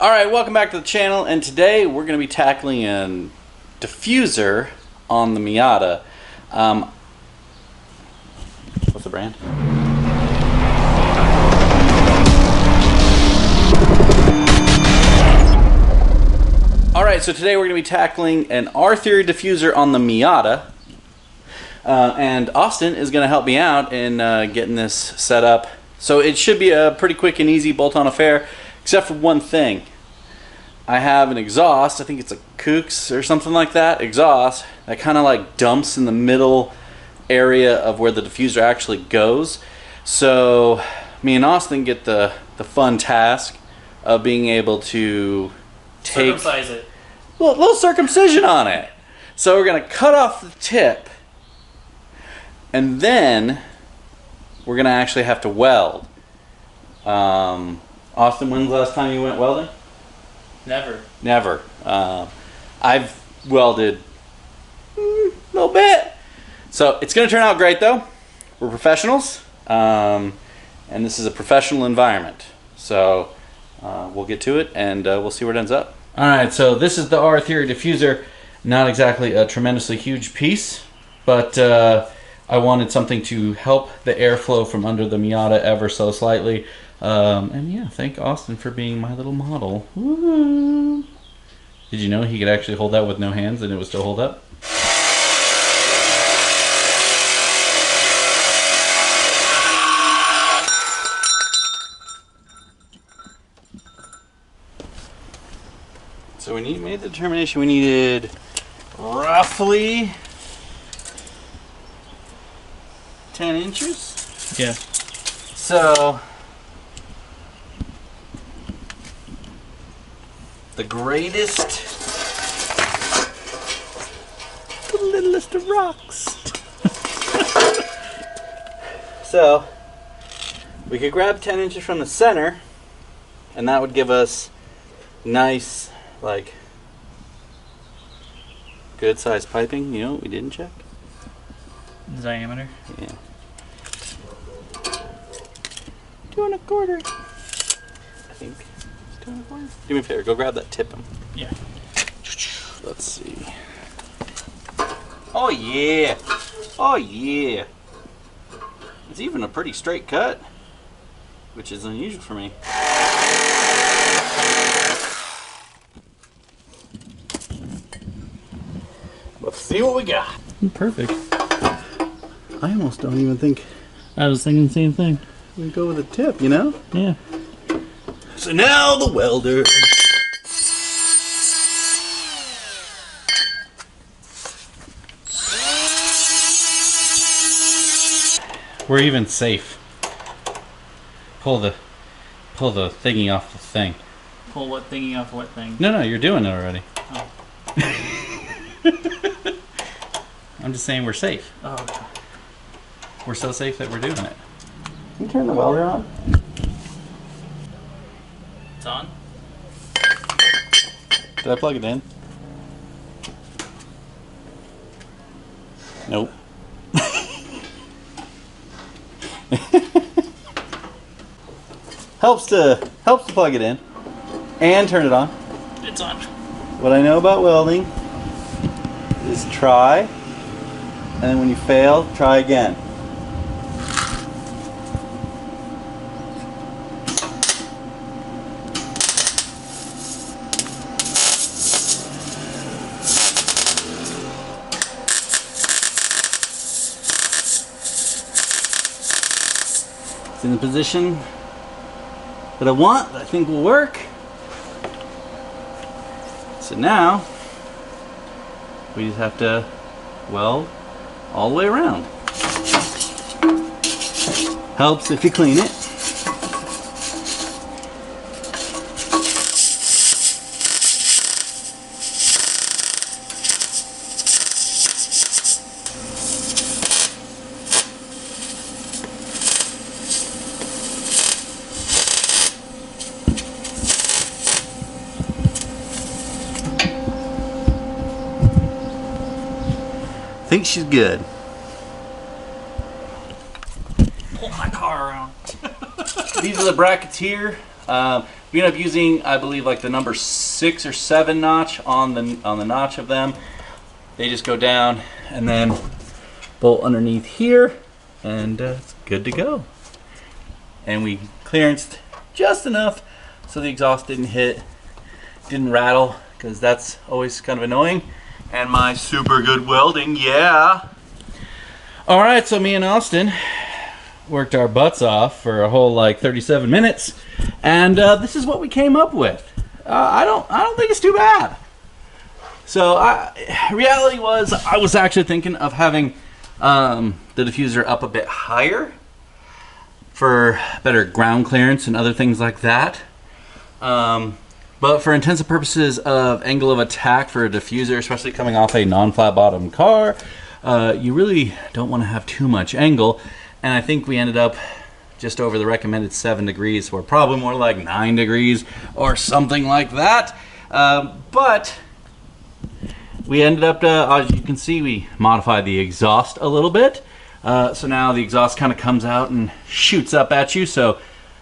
Alright, welcome back to the channel, and today we're going to be tackling a diffuser on the Miata. What's the brand? Alright, so today we're going to be tackling an R Theory diffuser on the Miata. And Austin is going to help me out in getting this set up. So it should be a pretty quick and easy bolt-on affair, except for one thing. I have an exhaust, I think it's a Kooks or something like that, exhaust, that kind of like dumps in the middle area of where the diffuser actually goes. So me and Austin get the fun task of being able to circumcise it. Little circumcision on it. So we're going to cut off the tip, and then we're going to actually have to weld. Austin, when's the last time you went welding? Never. Never. I've welded a little bit. So it's going to turn out great though. We're professionals. And this is a professional environment. So we'll get to it and we'll see where it ends up. Alright, so this is the R Theory diffuser. Not exactly a tremendously huge piece, but I wanted something to help the airflow from under the Miata ever so slightly. And yeah, thank Austin for being my little model. Woo-hoo. Did you know he could actually hold that with no hands and it would still hold up? So we made the determination we needed roughly 10 inches. Yeah. So the greatest, the littlest of rocks. So we could grab 10 inches from the center, and that would give us nice, like, good sized piping. You know what we didn't check? Diameter. Yeah. 2 1/4. I think. 2 1/4. Do me a favor, go grab that tip. Yeah. Let's see. Oh yeah. Oh yeah. It's even a pretty straight cut, which is unusual for me. Let's see what we got. Perfect. I almost don't even think I was thinking the same thing. we go with a tip, you know? Yeah. So now the welder. We're even safe. Pull the thingy off the thing. Pull what thingy off what thing? No, you're doing it already. Oh. I'm just saying we're safe. Oh, okay. We're so safe that we're doing it. Can you turn the welder on? It's on? Did I plug it in? Nope. helps to plug it in and turn it on. It's on. What I know about welding is try, and then when you fail, try again. It's in the position that I want, that I think will work. So now we just have to weld all the way around. Helps if you clean it. think she's good. Pull my car around. These are the brackets here. We end up using, I believe, like the number 6 or 7 notch on the notch of them. They just go down and then bolt underneath here, and it's good to go. And we clearanced just enough so the exhaust didn't rattle, because that's always kind of annoying. And my super good welding, yeah. All right, so me and Austin worked our butts off for a whole like 37 minutes, and this is what we came up with. I don't think it's too bad. So reality was, I was actually thinking of having the diffuser up a bit higher for better ground clearance and other things like that. But for intensive purposes of angle of attack for a diffuser, especially coming off a non-flat bottom car, you really don't want to have too much angle. And I think we ended up just over the recommended 7 degrees, or probably more like 9 degrees or something like that. But we ended up, as you can see, we modified the exhaust a little bit. So now the exhaust kind of comes out and shoots up at you. So,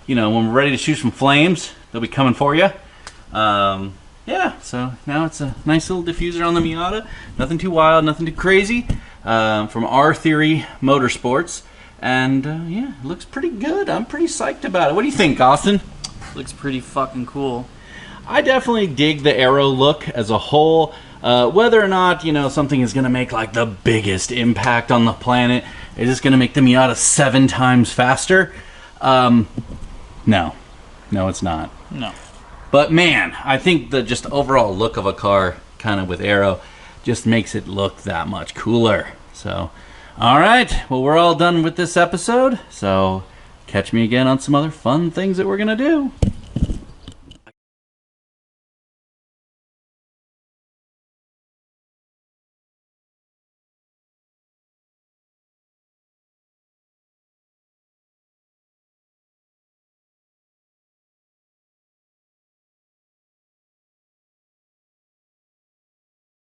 you know, when we're ready to shoot some flames, they'll be coming for you. Yeah, so now it's a nice little diffuser on the Miata. Nothing too wild, nothing too crazy. From R Theory Motorsports. And yeah, it looks pretty good. I'm pretty psyched about it. What do you think, Austin? Looks pretty fucking cool. I definitely dig the aero look as a whole. Whether or not, you know, something is going to make like the biggest impact on the planet, is this going to make the Miata 7 times faster? No, it's not. No. But man, I think the just overall look of a car, kind of with aero, just makes it look that much cooler. So, all right, well, we're all done with this episode. So catch me again on some other fun things that we're going to do.